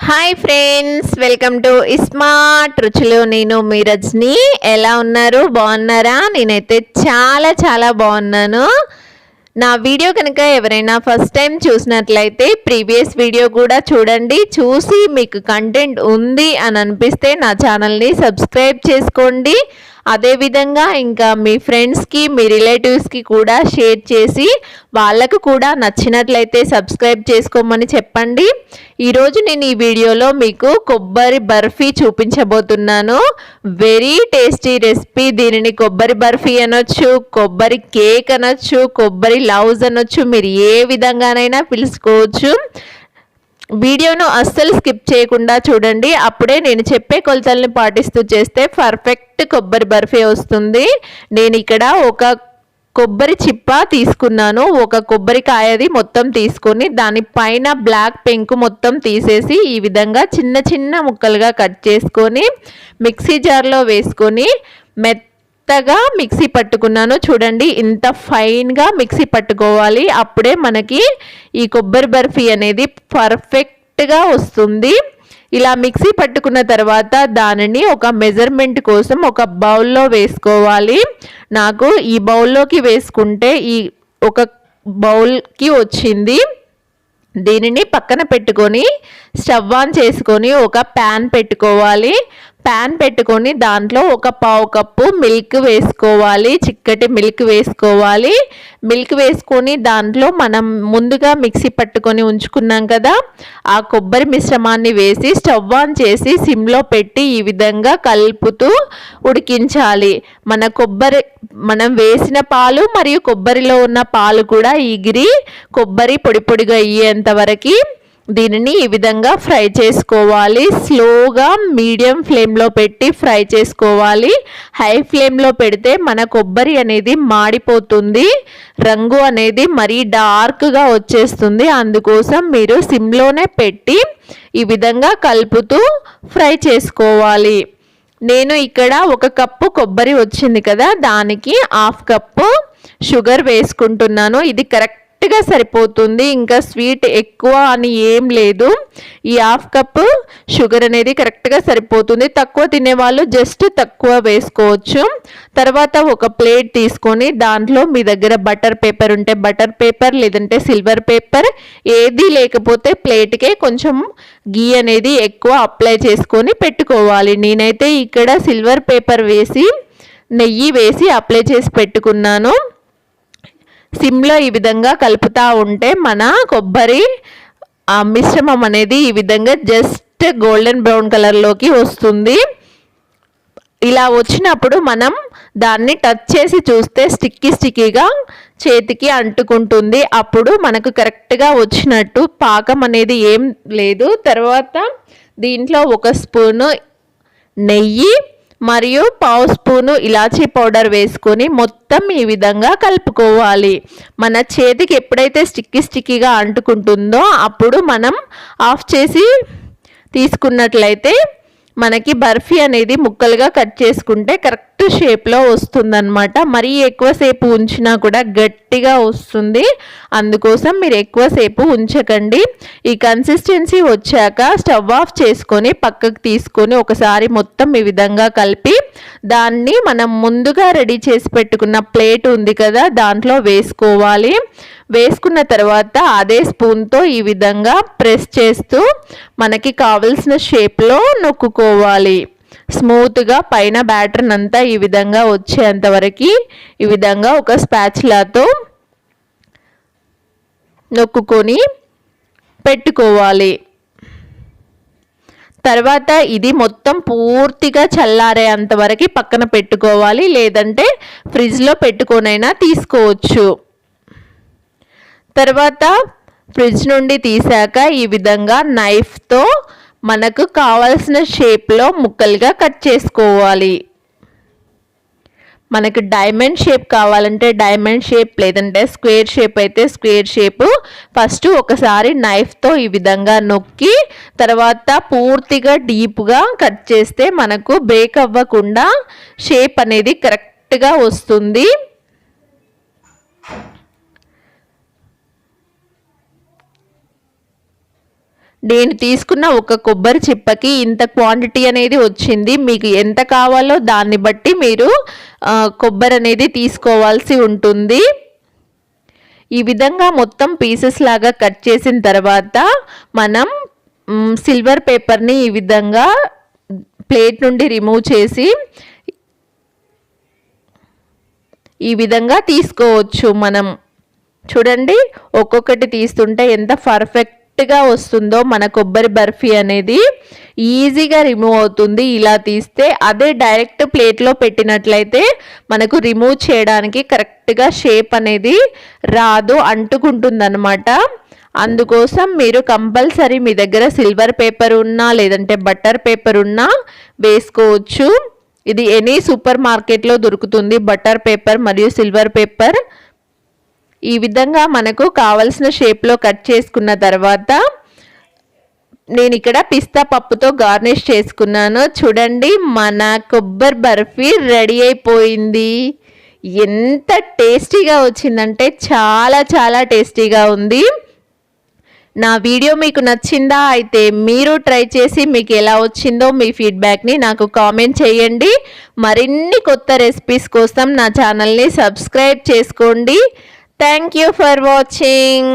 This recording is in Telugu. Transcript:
Hi friends, welcome to smart రుచులు. నేను మీ రజని. ఎలా ఉన్నారు? బాగున్నారా? నేనైతే చాలా చాలా బాగున్నాను. నా వీడియో కనుక ఎవరైనా ఫస్ట్ టైం చూసినట్లయితే ప్రీవియస్ వీడియో కూడా చూడండి. చూసి మీకు కంటెంట్ ఉంది అని అనిపిస్తే నా ఛానల్ని సబ్స్క్రైబ్ చేసుకోండి. అదేవిధంగా ఇంకా మీ ఫ్రెండ్స్కి, మీ రిలేటివ్స్కి కూడా షేర్ చేసి వాళ్ళకు కూడా నచ్చినట్లయితే సబ్స్క్రైబ్ చేసుకోమని చెప్పండి. ఈరోజు నేను ఈ వీడియోలో మీకు కొబ్బరి బర్ఫీ చూపించబోతున్నాను. Very tasty recipe. దీనిని కొబ్బరి బర్ఫీ అనొచ్చు, కొబ్బరి కేక్ అనొచ్చు, కొబ్బరి లౌజ్ అనొచ్చు, మీరు ఏ విధంగానైనా పిలుచుకోవచ్చు. వీడియోను అస్సలు స్కిప్ చేయకుండా చూడండి. అప్పుడే నేను చెప్పే కొలతల్ని పాటిస్తూ చేస్తే పర్ఫెక్ట్ కొబ్బరి బర్ఫీ వస్తుంది. నేను ఇక్కడ ఒక కొబ్బరి చిప్ప తీసుకున్నాను. ఒక కొబ్బరికాయది మొత్తం తీసుకొని దానిపైన బ్లాక్ పెంకు మొత్తం తీసేసి ఈ విధంగా చిన్న చిన్న ముక్కలుగా కట్ చేసుకొని మిక్సీ జార్లో వేసుకొని మెత్తగా మిక్సీ పట్టుకున్నాను. చూడండి, ఇంత ఫైన్గా మిక్సీ పట్టుకోవాలి. అప్పుడే మనకి ఈ కొబ్బరి బర్ఫీ అనేది పర్ఫెక్ట్గా వస్తుంది. ఇలా మిక్సీ పట్టుకున్న తర్వాత దానిని ఒక మెజర్మెంట్ కోసం ఒక బౌల్లో వేసుకోవాలి. నాకు ఈ బౌల్లోకి వేసుకుంటే ఈ ఒక బౌల్కి వచ్చింది. దీనిని పక్కన పెట్టుకొని స్టవ్ ఆన్ చేసుకొని ఒక ప్యాన్ పెట్టుకోవాలి. ప్యాన్ పెట్టుకొని దాంట్లో ఒక పావు కప్పు మిల్క్ వేసుకోవాలి. చిక్కటి మిల్క్ వేసుకోవాలి. మిల్క్ వేసుకొని దాంట్లో మనం ముందుగా మిక్సీ పట్టుకొని ఉంచుకున్నాం కదా, ఆ కొబ్బరి మిశ్రమాన్ని వేసి స్టవ్ ఆన్ చేసి సిమ్లో పెట్టి ఈ విధంగా కలుపుతూ ఉడికించాలి. మనం వేసిన పాలు మరియు కొబ్బరిలో ఉన్న పాలు కూడా ఎగిరి కొబ్బరి పొడి పొడిగా అయ్యేంత వరకు దీనిని ఈ విధంగా ఫ్రై చేసుకోవాలి. స్లోగా మీడియం ఫ్లేమ్లో పెట్టి ఫ్రై చేసుకోవాలి. హై ఫ్లేమ్లో పెడితే మన కొబ్బరి అనేది మాడిపోతుంది, రంగు అనేది మరీ డార్క్గా వచ్చేస్తుంది. అందుకోసం మీరు సిమ్లోనే పెట్టి ఈ విధంగా కలుపుతూ ఫ్రై చేసుకోవాలి. నేను ఇక్కడ ఒక కప్పు కొబ్బరి వచ్చింది కదా, దానికి హాఫ్ కప్పు షుగర్ వేసుకుంటున్నాను. ఇది కరెక్ట్గా సరిపోతుంది. ఇంకా స్వీట్ ఎక్కువ అని ఏం లేదు. ఈ హాఫ్ కప్ షుగర్ అనేది కరెక్ట్గా సరిపోతుంది. తక్కువ తినేవాళ్ళు జస్ట్ తక్కువ వేసుకోవచ్చు. తర్వాత ఒక ప్లేట్ తీసుకొని దాంట్లో మీ దగ్గర బటర్ పేపర్ ఉంటే బటర్ పేపర్, లేదంటే సిల్వర్ పేపర్, ఏది లేకపోతే ప్లేట్కే కొంచెం గీ అనేది ఎక్కువ అప్లై చేసుకొని పెట్టుకోవాలి. నేనైతే ఇక్కడ సిల్వర్ పేపర్ వేసి నెయ్యి వేసి అప్లై చేసి పెట్టుకున్నాను. సిమ్లో ఈ విధంగా కలుపుతూ ఉంటే మన కొబ్బరి మిశ్రమం అనేది ఈ విధంగా జస్ట్ గోల్డెన్ బ్రౌన్ కలర్లోకి వస్తుంది. ఇలా వచ్చినప్పుడు మనం దాన్ని టచ్ చేసి చూస్తే స్టిక్కీగా చేతికి అంటుకుంటుంది. అప్పుడు మనకు కరెక్ట్గా వచ్చినట్టు. పాకం అనేది ఏం లేదు. తర్వాత దీంట్లో ఒక స్పూను నెయ్యి మరియు పావు స్పూను ఇలాచీ పౌడర్ వేసుకొని మొత్తం ఈ విధంగా కలుపుకోవాలి. మన చేతికి ఎప్పుడైతే స్టిక్కీగా అంటుకుంటుందో అప్పుడు మనం ఆఫ్ చేసి తీసుకున్నట్లయితే మనకి బర్ఫీ అనేది ముక్కలుగా కట్ చేసుకుంటే కరెక్ట్ షేప్లో వస్తుందన్నమాట. మరీ ఎక్కువసేపు ఉంచినా కూడా గట్టిగా వస్తుంది. అందుకోసం మీరు ఎక్కువసేపు ఉంచకండి. ఈ కన్సిస్టెన్సీ వచ్చాక స్టవ్ ఆఫ్ చేసుకొని పక్కకు తీసుకొని ఒకసారి మొత్తం ఈ విధంగా కలిపి దాన్ని మనం ముందుగా రెడీ చేసి పెట్టుకున్న ప్లేట్ ఉంది కదా, దాంట్లో వేసుకోవాలి. వేసుకున్న తర్వాత అదే స్పూన్తో ఈ విధంగా ప్రెస్ చేస్తూ మనకి కావలసిన షేప్లో నొక్కుకోవాలి. స్మూత్గా పైన బ్యాటర్ అంతా ఈ విధంగా వచ్చేంత వరకు ఈ విధంగా ఒక స్పాచులాతో నొక్కుకొని పెట్టుకోవాలి. తర్వాత ఇది మొత్తం పూర్తిగా చల్లారేంత వరకు పక్కన పెట్టుకోవాలి. లేదంటే ఫ్రిడ్జ్లో పెట్టుకొనైనా తీసుకోవచ్చు. తర్వాత ఫ్రిడ్జ్ నుండి తీసాక ఈ విధంగా నైఫ్తో మనకు కావాల్సిన షేప్లో ముక్కలుగా కట్ చేసుకోవాలి. మనకు డైమండ్ షేప్ కావాలంటే డైమండ్ షేప్, లేదంటే స్క్వేర్ షేప్ అయితే స్క్వేర్ షేప్. ఫస్ట్ ఒకసారి నైఫ్తో ఈ విధంగా నొక్కి తర్వాత పూర్తిగా డీప్గా కట్ చేస్తే మనకు బ్రేక్ అవ్వకుండా షేప్ అనేది కరెక్ట్గా వస్తుంది. నేను తీసుకున్న ఒక కొబ్బరి చిప్పకి ఇంత క్వాంటిటీ అనేది వచ్చింది. మీకు ఎంత కావాలో దాన్ని బట్టి మీరు కొబ్బరి అనేది తీసుకోవాల్సి ఉంటుంది. ఈ విధంగా మొత్తం పీసెస్ లాగా కట్ చేసిన తర్వాత మనం సిల్వర్ పేపర్ని ఈ విధంగా ప్లేట్ నుండి రిమూవ్ చేసి ఈ విధంగా తీసుకోవచ్చు. మనం చూడండి, ఒక్కొక్కటి తీస్తుంటే ఎంత పర్ఫెక్ట్గా వస్తుందో మన కొబ్బరి బర్ఫీ అనేది ఈజీగా రిమూవ్ అవుతుంది ఇలా తీస్తే. అదే డైరెక్ట్ ప్లేట్లో పెట్టినట్లయితే మనకు రిమూవ్ చేయడానికి కరెక్ట్గా షేప్ అనేది రాదు, అంటుకుంటుందన్నమాట. అందుకోసం మీరు కంపల్సరీ మీ దగ్గర సిల్వర్ పేపర్ ఉన్నా లేదంటే బటర్ పేపర్ ఉన్నా వేసుకోవచ్చు. ఇది ఎనీ సూపర్ మార్కెట్లో దొరుకుతుంది, బటర్ పేపర్ మరియు సిల్వర్ పేపర్. ఈ విధంగా మనకు కావలసిన షేప్లో కట్ చేసుకున్న తర్వాత నేను ఇక్కడ పిస్తా పప్పుతో గార్నిష్ చేసుకున్నాను. చూడండి, మన కొబ్బరి బర్ఫీ రెడీ అయిపోయింది. ఎంత టేస్టీగా వచ్చిందంటే చాలా చాలా టేస్టీగా ఉంది. నా వీడియో మీకు నచ్చిందా? అయితే మీరు ట్రై చేసి మీకు ఎలా వచ్చిందో మీ ఫీడ్బ్యాక్ని నాకు కామెంట్ చేయండి. మరిన్ని కొత్త రెసిపీస్ కోసం నా ఛానల్ని సబ్స్క్రైబ్ చేసుకోండి. Thank you for watching.